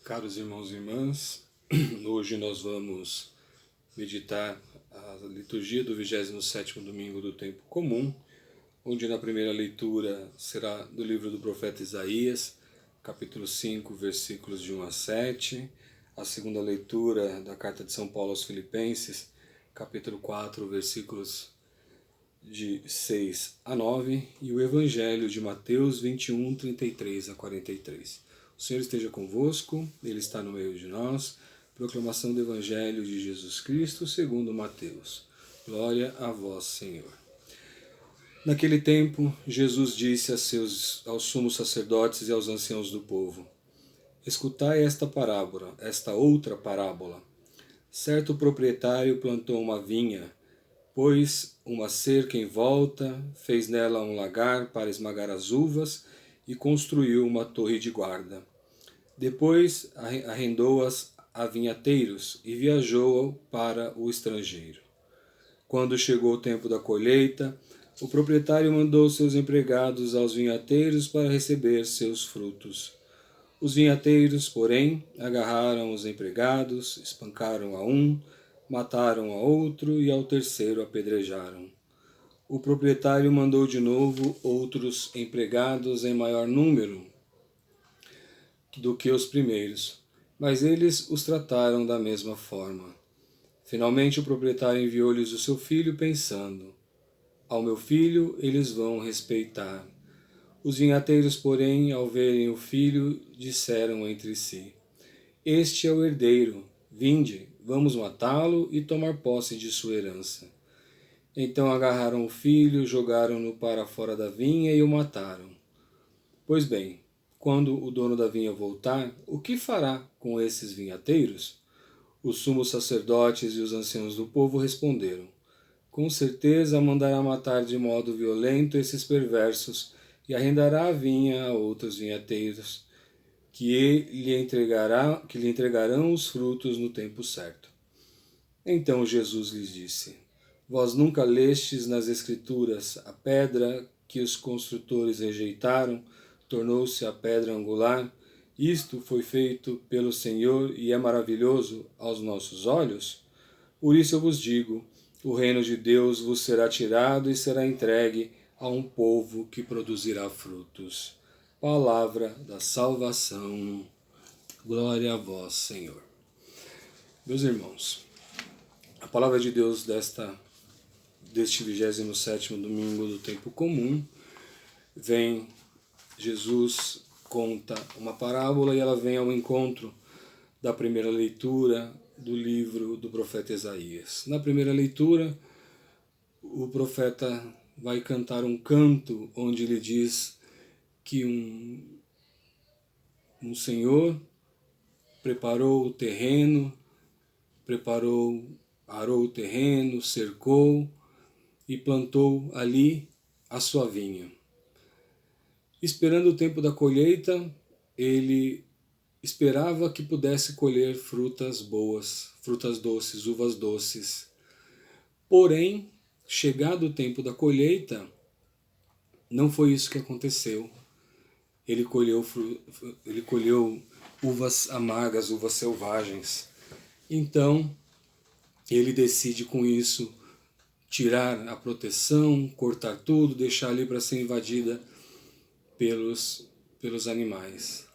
Caros irmãos e irmãs, hoje nós vamos meditar a liturgia do 27º domingo do tempo comum, onde na primeira leitura será do livro do profeta Isaías, capítulo 5, versículos de 1 a 7, a segunda leitura da carta de São Paulo aos Filipenses, capítulo 4, versículos de 6 a 9, e o Evangelho de Mateus 21, 33 a 43. O Senhor esteja convosco, Ele está no meio de nós. Proclamação do Evangelho de Jesus Cristo segundo Mateus. Glória a vós, Senhor. Naquele tempo, Jesus disse aos sumos sacerdotes e aos anciãos do povo: Escutai esta outra parábola. Certo proprietário plantou uma vinha, pôs uma cerca em volta, fez nela um lagar para esmagar as uvas e construiu uma torre de guarda. Depois arrendou-as a vinhateiros e viajou para o estrangeiro. Quando chegou o tempo da colheita, o proprietário mandou seus empregados aos vinhateiros para receber seus frutos. Os vinhateiros, porém, agarraram os empregados, espancaram a um, mataram a outro e ao terceiro apedrejaram. O proprietário mandou de novo outros empregados em maior número do que os primeiros, mas eles os trataram da mesma forma. Finalmente o proprietário enviou-lhes o seu filho, pensando: ao meu filho eles vão respeitar. Os vinhateiros, porém, ao verem o filho, disseram entre si: Este é o herdeiro, vinde, vamos matá-lo e tomar posse de sua herança. Então agarraram o filho, jogaram-no para fora da vinha e o mataram. Pois bem, quando o dono da vinha voltar, o que fará com esses vinhateiros? Os sumos sacerdotes e os anciãos do povo responderam: Com certeza mandará matar de modo violento esses perversos e arrendará a vinha a outros vinhateiros, que lhe entregarão os frutos no tempo certo. Então Jesus lhes disse: Vós nunca lestes nas Escrituras: a pedra que os construtores rejeitaram tornou-se a pedra angular. Isto foi feito pelo Senhor e é maravilhoso aos nossos olhos? Por isso eu vos digo: o reino de Deus vos será tirado e será entregue a um povo que produzirá frutos. Palavra da salvação. Glória a vós, Senhor. Meus irmãos, a palavra de Deus deste 27º domingo do tempo comum Jesus conta uma parábola e ela vem ao encontro da primeira leitura do livro do profeta Isaías. Na primeira leitura, o profeta vai cantar um canto onde ele diz que um senhor preparou o terreno, arou o terreno, cercou e plantou ali a sua vinha. Esperando o tempo da colheita, ele esperava que pudesse colher frutas boas, frutas doces, uvas doces. Porém, chegado o tempo da colheita, não foi isso que aconteceu. Ele colheu uvas amargas, uvas selvagens. Então, ele decide com isso tirar a proteção, cortar tudo, deixar ali para ser invadida pelos animais.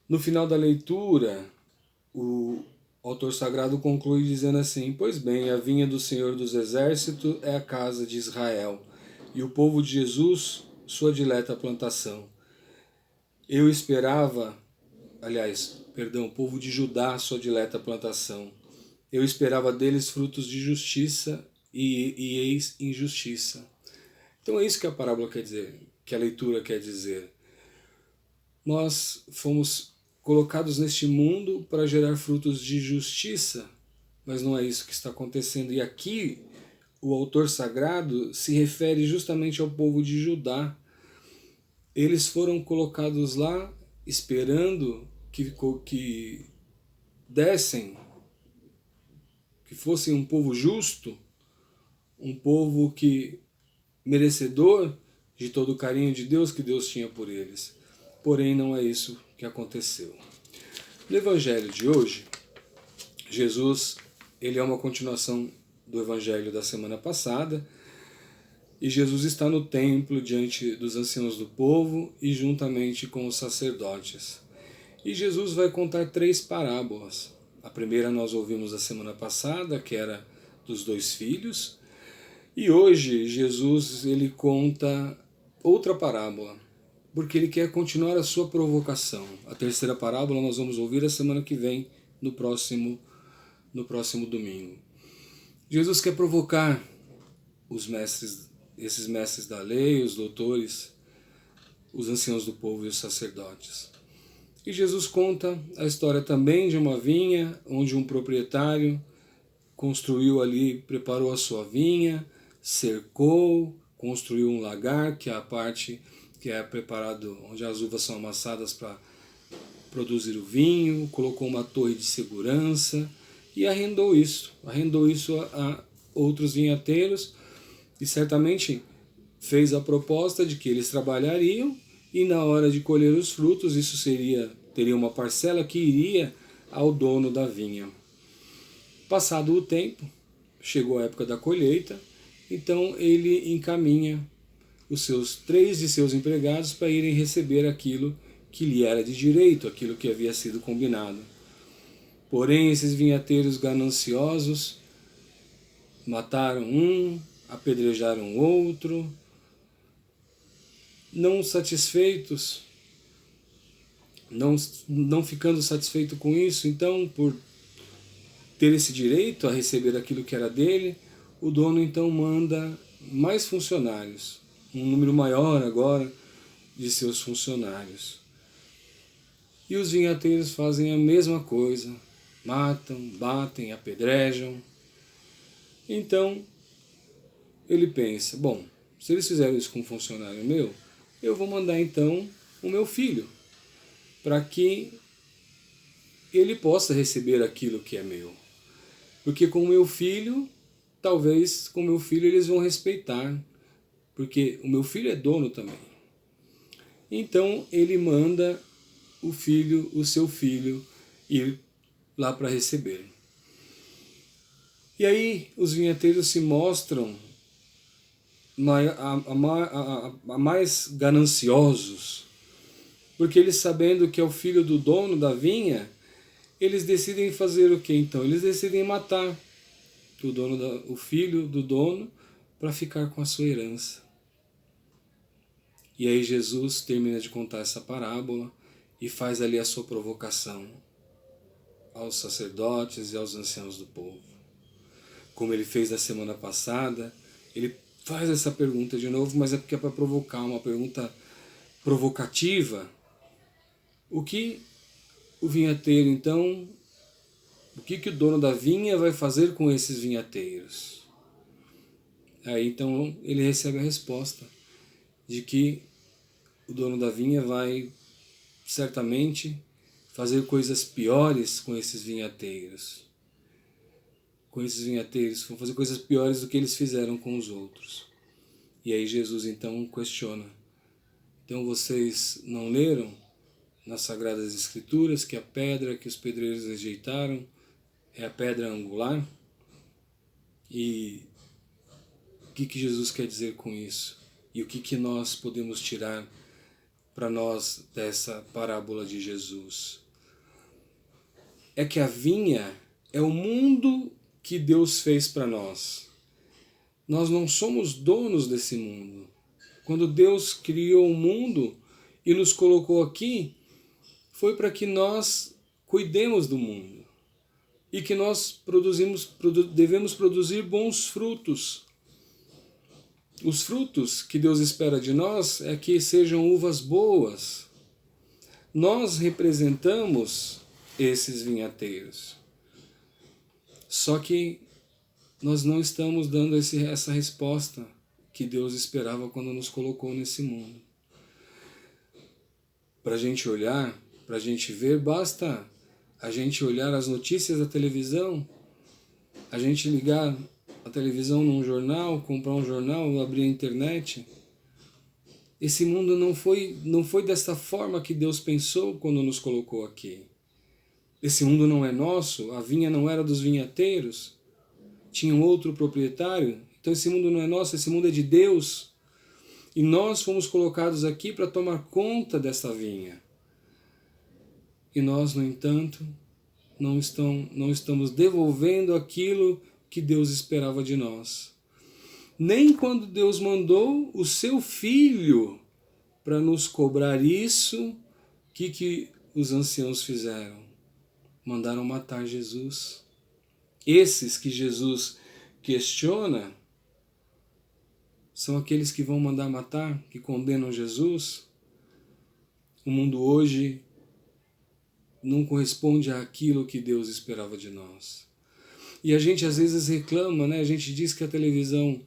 No final da leitura, o autor sagrado conclui dizendo assim: Pois bem, a vinha do Senhor dos Exércitos é a casa de Israel, e o povo de Jesus, sua dileta plantação. O povo de Judá, sua dileta plantação. Eu esperava deles frutos de justiça e eis injustiça. Então é isso que a parábola quer dizer, que a leitura quer dizer. Nós fomos colocados neste mundo para gerar frutos de justiça, mas não é isso que está acontecendo. E aqui o autor sagrado se refere justamente ao povo de Judá. Eles foram colocados lá esperando que dessem, que fossem um povo justo, um povo merecedor de todo o carinho de Deus que Deus tinha por eles. Porém, não é isso que aconteceu. No Evangelho de hoje, Jesus ele é uma continuação do Evangelho da semana passada, e Jesus está no templo diante dos anciãos do povo e juntamente com os sacerdotes. E Jesus vai contar 3 parábolas. A primeira nós ouvimos a semana passada, que era dos 2 filhos, e hoje Jesus ele conta outra parábola, porque ele quer continuar a sua provocação. A terceira parábola nós vamos ouvir a semana que vem, no próximo domingo. Jesus quer provocar os mestres, esses mestres da lei, os doutores, os anciãos do povo e os sacerdotes. E Jesus conta a história também de uma vinha, onde um proprietário construiu ali, preparou a sua vinha, cercou, construiu um lagar, que é a parte que é preparado, onde as uvas são amassadas para produzir o vinho, colocou uma torre de segurança e arrendou isso a outros vinhateiros, e certamente fez a proposta de que eles trabalhariam e na hora de colher os frutos, isso teria uma parcela que iria ao dono da vinha. Passado o tempo, chegou a época da colheita, então ele encaminha os 3 de seus empregados para irem receber aquilo que lhe era de direito, aquilo que havia sido combinado. Porém, esses vinhateiros gananciosos mataram um, apedrejaram outro, não satisfeitos, não ficando satisfeito com isso, então, por ter esse direito a receber aquilo que era dele, o dono então manda mais funcionários, um número maior agora de seus funcionários. E os vinhateiros fazem a mesma coisa, matam, batem, apedrejam. Então, ele pensa, bom, se eles fizeram isso com um funcionário meu, eu vou mandar então o meu filho, para que ele possa receber aquilo que é meu. Porque com o meu filho, talvez com o meu filho eles vão respeitar, porque o meu filho é dono também. Então ele manda o seu filho, ir lá para receber. E aí os vinhateiros se mostram mais gananciosos, porque eles, sabendo que é o filho do dono da vinha, eles decidem fazer o que então? Eles decidem matar o filho do dono para ficar com a sua herança. E aí Jesus termina de contar essa parábola e faz ali a sua provocação aos sacerdotes e aos anciãos do povo. Como ele fez na semana passada, ele faz essa pergunta de novo, mas é porque é para provocar, uma pergunta provocativa. O que o vinhateiro, então, o que o dono da vinha vai fazer com esses vinhateiros? Aí então ele recebe a resposta de que o dono da vinha vai certamente fazer coisas piores com esses vinhateiros. Vão fazer coisas piores do que eles fizeram com os outros. E aí Jesus então questiona. Então vocês não leram nas Sagradas Escrituras que a pedra que os pedreiros rejeitaram é a pedra angular? E o que Jesus quer dizer com isso? E o que nós podemos tirar para nós dessa parábola de Jesus? É que a vinha é o mundo que Deus fez para nós. Nós não somos donos desse mundo. Quando Deus criou o mundo e nos colocou aqui, foi para que nós cuidemos do mundo e que nós devemos produzir bons frutos. Os frutos que Deus espera de nós é que sejam uvas boas. Nós representamos esses vinhateiros. Só que nós não estamos dando essa resposta que Deus esperava quando nos colocou nesse mundo. Para a gente olhar, para a gente ver, basta a gente olhar as notícias da televisão, a gente ligar a televisão num jornal, comprar um jornal, abrir a internet. Esse mundo não foi dessa forma que Deus pensou quando nos colocou aqui. Esse mundo não é nosso, a vinha não era dos vinhateiros, tinha um outro proprietário. Então esse mundo não é nosso, esse mundo é de Deus. E nós fomos colocados aqui para tomar conta dessa vinha. E nós, no entanto, não estamos devolvendo aquilo que Deus esperava de nós. Nem quando Deus mandou o seu Filho para nos cobrar isso, o que os anciãos fizeram? Mandaram matar Jesus. Esses que Jesus questiona são aqueles que vão mandar matar, que condenam Jesus. O mundo hoje não corresponde àquilo que Deus esperava de nós. E a gente às vezes reclama, né? A gente diz que a televisão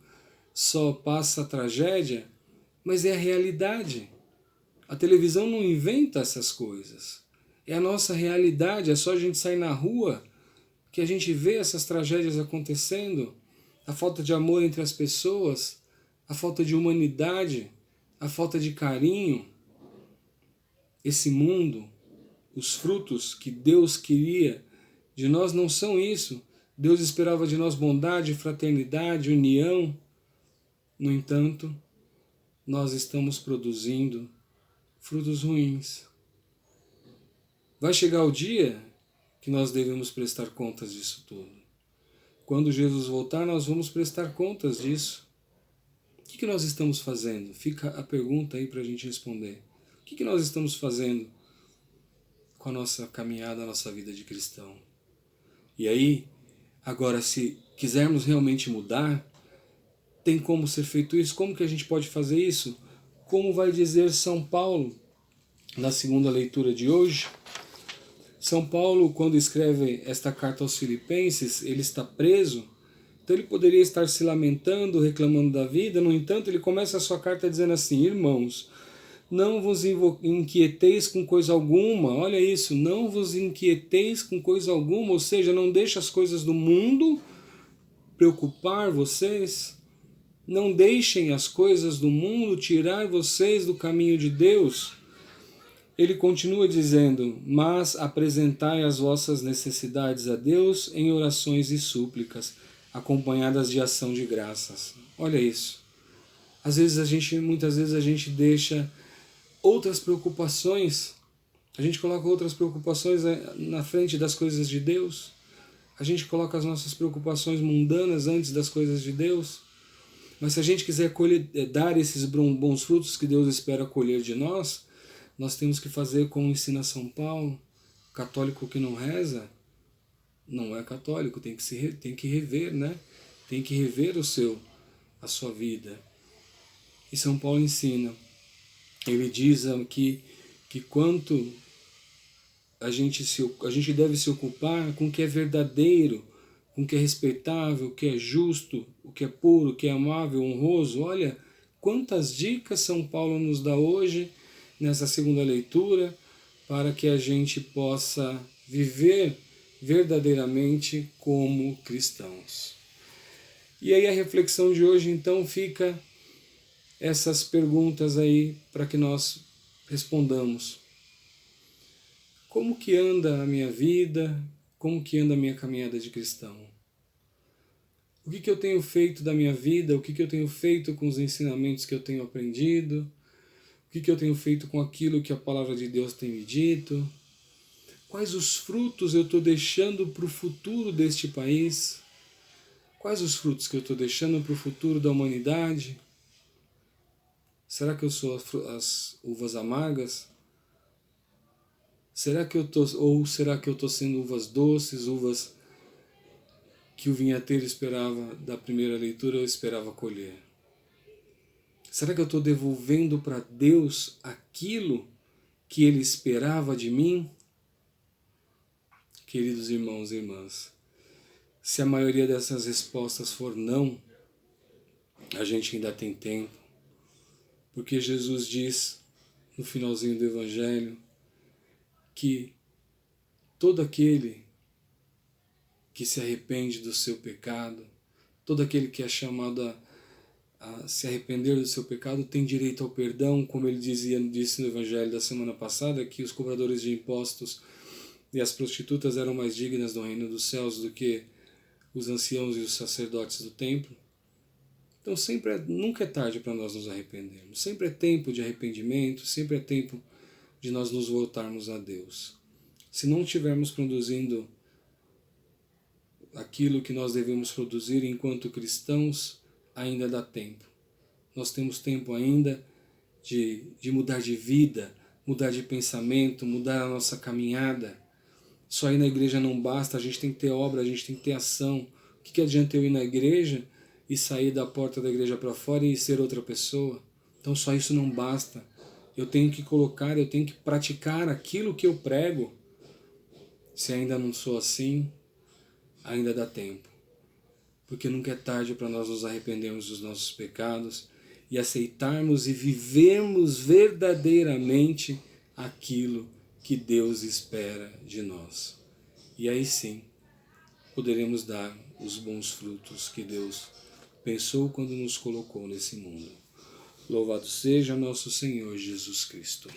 só passa tragédia, mas é a realidade. A televisão não inventa essas coisas. É a nossa realidade, é só a gente sair na rua que a gente vê essas tragédias acontecendo, a falta de amor entre as pessoas, a falta de humanidade, a falta de carinho. Esse mundo, os frutos que Deus queria de nós não são isso. Deus esperava de nós bondade, fraternidade, união. No entanto, nós estamos produzindo frutos ruins. Vai chegar o dia que nós devemos prestar contas disso tudo. Quando Jesus voltar, nós vamos prestar contas disso. O que nós estamos fazendo? Fica a pergunta aí para a gente responder. O que nós estamos fazendo com a nossa caminhada, a nossa vida de cristão? E aí, agora, se quisermos realmente mudar, tem como ser feito isso? Como que a gente pode fazer isso? Como vai dizer São Paulo na segunda leitura de hoje? São Paulo, quando escreve esta carta aos Filipenses, ele está preso, então ele poderia estar se lamentando, reclamando da vida. No entanto, ele começa a sua carta dizendo assim: irmãos, não vos inquieteis com coisa alguma. Olha isso, não vos inquieteis com coisa alguma, ou seja, não deixe as coisas do mundo preocupar vocês. Não deixem as coisas do mundo tirar vocês do caminho de Deus. Ele continua dizendo: mas apresentai as vossas necessidades a Deus em orações e súplicas, acompanhadas de ação de graças. Olha isso. Muitas vezes a gente deixa outras preocupações, a gente coloca outras preocupações na frente das coisas de Deus. A gente coloca as nossas preocupações mundanas antes das coisas de Deus. Mas se a gente quiser dar esses bons frutos que Deus espera colher de nós, nós temos que fazer como ensina São Paulo. Católico que não reza não é católico, tem que rever, né? Tem que rever a sua vida. E São Paulo ensina, ele diz que quanto a gente deve se ocupar com o que é verdadeiro, com o que é respeitável, o que é justo, o que é puro, o que é amável, honroso. Olha quantas dicas São Paulo nos dá hoje, nessa segunda leitura, para que a gente possa viver verdadeiramente como cristãos. E aí a reflexão de hoje então fica essas perguntas aí para que nós respondamos. Como que anda a minha vida? Como que anda a minha caminhada de cristão? O que eu tenho feito da minha vida? O que eu tenho feito com os ensinamentos que eu tenho aprendido? O que eu tenho feito com aquilo que a palavra de Deus tem me dito? Quais os frutos eu estou deixando para o futuro deste país? Quais os frutos que eu estou deixando para o futuro da humanidade? Será que eu sou as uvas amargas? Será que eu estou sendo uvas doces, uvas que o vinhateiro esperava da primeira leitura, eu esperava colher? Será que eu estou devolvendo para Deus aquilo que Ele esperava de mim? Queridos irmãos e irmãs, se a maioria dessas respostas for não, a gente ainda tem tempo, porque Jesus diz no finalzinho do Evangelho que todo aquele que se arrepende do seu pecado, todo aquele que é chamado a se arrepender do seu pecado tem direito ao perdão, como ele disse no Evangelho da semana passada, que os cobradores de impostos e as prostitutas eram mais dignas do reino dos céus do que os anciãos e os sacerdotes do templo. Então nunca é tarde para nós nos arrependermos. Sempre é tempo de arrependimento, sempre é tempo de nós nos voltarmos a Deus. Se não estivermos produzindo aquilo que nós devemos produzir enquanto cristãos, ainda dá tempo. Nós temos tempo ainda de mudar de vida, mudar de pensamento, mudar a nossa caminhada. Só ir na igreja não basta, a gente tem que ter obra, a gente tem que ter ação. O que adianta eu ir na igreja e sair da porta da igreja para fora e ser outra pessoa? Então só isso não basta. Eu tenho que praticar aquilo que eu prego. Se ainda não sou assim, ainda dá tempo. Porque nunca é tarde para nós nos arrependermos dos nossos pecados e aceitarmos e vivermos verdadeiramente aquilo que Deus espera de nós. E aí sim, poderemos dar os bons frutos que Deus pensou quando nos colocou nesse mundo. Louvado seja nosso Senhor Jesus Cristo.